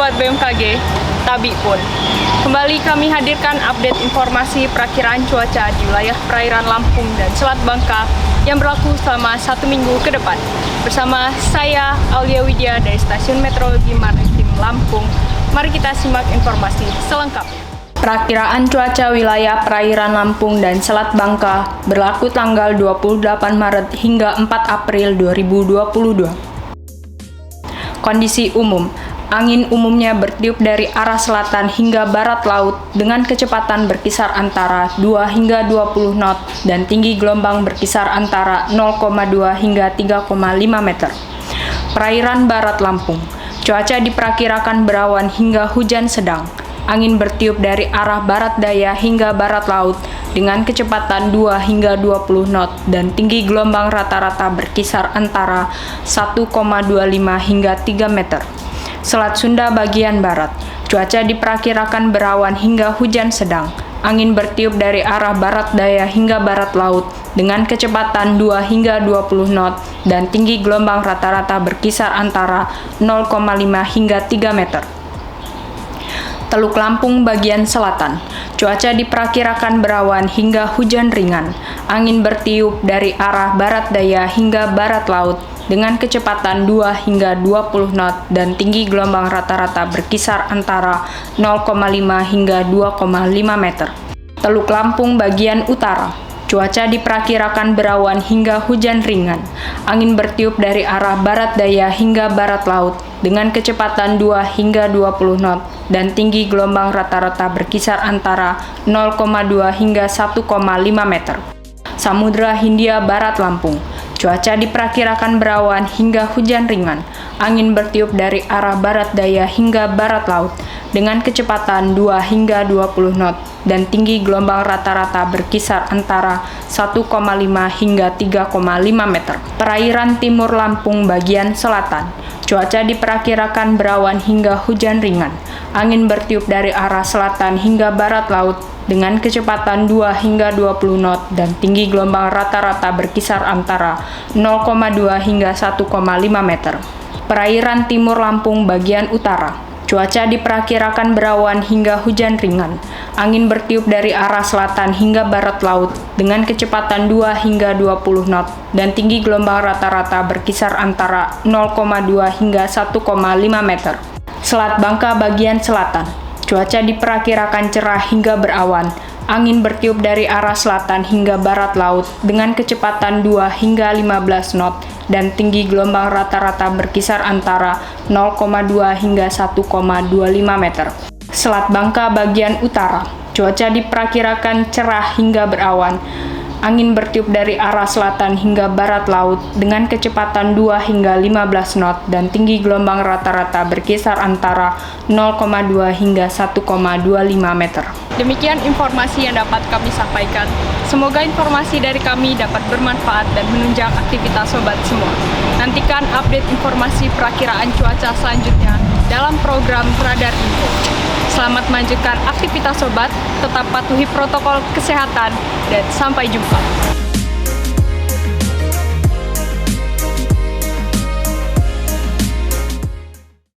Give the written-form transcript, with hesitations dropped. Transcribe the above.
Sobat BMKG, Tabi pun. Kembali kami hadirkan update informasi perakiraan cuaca di wilayah perairan Lampung dan Selat Bangka yang berlaku selama 1 minggu ke depan. Bersama saya, Aulia Widya dari Stasiun Meteorologi Maritim Lampung. Mari kita simak informasi selengkapnya. Perakiraan cuaca wilayah perairan Lampung dan Selat Bangka berlaku tanggal 28 Maret hingga 4 April 2022. Kondisi umum. Angin umumnya bertiup dari arah selatan hingga barat laut dengan kecepatan berkisar antara 2 hingga 20 knot dan tinggi gelombang berkisar antara 0,2 hingga 3,5 meter. Perairan barat Lampung. Cuaca diperkirakan berawan hingga hujan sedang. Angin bertiup dari arah barat daya hingga barat laut dengan kecepatan 2 hingga 20 knot dan tinggi gelombang rata-rata berkisar antara 1,25 hingga 3 meter. Selat Sunda bagian barat, cuaca diperkirakan berawan hingga hujan sedang. Angin bertiup dari arah barat daya hingga barat laut dengan kecepatan 2 hingga 20 knot dan tinggi gelombang rata-rata berkisar antara 0,5 hingga 3 meter. Teluk Lampung bagian selatan, cuaca diperkirakan berawan hingga hujan ringan. Angin bertiup dari arah barat daya hingga barat laut dengan kecepatan 2 hingga 20 knot dan tinggi gelombang rata-rata berkisar antara 0,5 hingga 2,5 meter. Teluk Lampung bagian utara, cuaca diperkirakan berawan hingga hujan ringan. Angin bertiup dari arah barat daya hingga barat laut dengan kecepatan 2 hingga 20 knot dan tinggi gelombang rata-rata berkisar antara 0,2 hingga 1,5 meter. Samudra Hindia Barat Lampung, cuaca diperkirakan berawan hingga hujan ringan. Angin bertiup dari arah barat daya hingga barat laut dengan kecepatan 2 hingga 20 knot dan tinggi gelombang rata-rata berkisar antara 1,5 hingga 3,5 meter. Perairan timur Lampung bagian selatan, cuaca diperkirakan berawan hingga hujan ringan. Angin bertiup dari arah selatan hingga barat laut dengan kecepatan 2 hingga 20 knot dan tinggi gelombang rata-rata berkisar antara 0,2 hingga 1,5 meter. Perairan timur Lampung bagian utara, cuaca diperkirakan berawan hingga hujan ringan. Angin bertiup dari arah selatan hingga barat laut dengan kecepatan 2 hingga 20 knot dan tinggi gelombang rata-rata berkisar antara 0,2 hingga 1,5 meter. Selat Bangka bagian selatan, cuaca diperkirakan cerah hingga berawan. Angin bertiup dari arah selatan hingga barat laut dengan kecepatan 2 hingga 15 knot dan tinggi gelombang rata-rata berkisar antara 0,2 hingga 1,25 meter. Selat Bangka bagian utara, cuaca diperkirakan cerah hingga berawan. Angin bertiup dari arah selatan hingga barat laut dengan kecepatan 2 hingga 15 knot dan tinggi gelombang rata-rata berkisar antara 0,2 hingga 1,25 meter. Demikian informasi yang dapat kami sampaikan. Semoga informasi dari kami dapat bermanfaat dan menunjang aktivitas sobat semua. Nantikan update informasi perakiraan cuaca selanjutnya dalam program Radar Info. Selamat melanjutkan aktivitas sobat, tetap patuhi protokol kesehatan, dan sampai jumpa.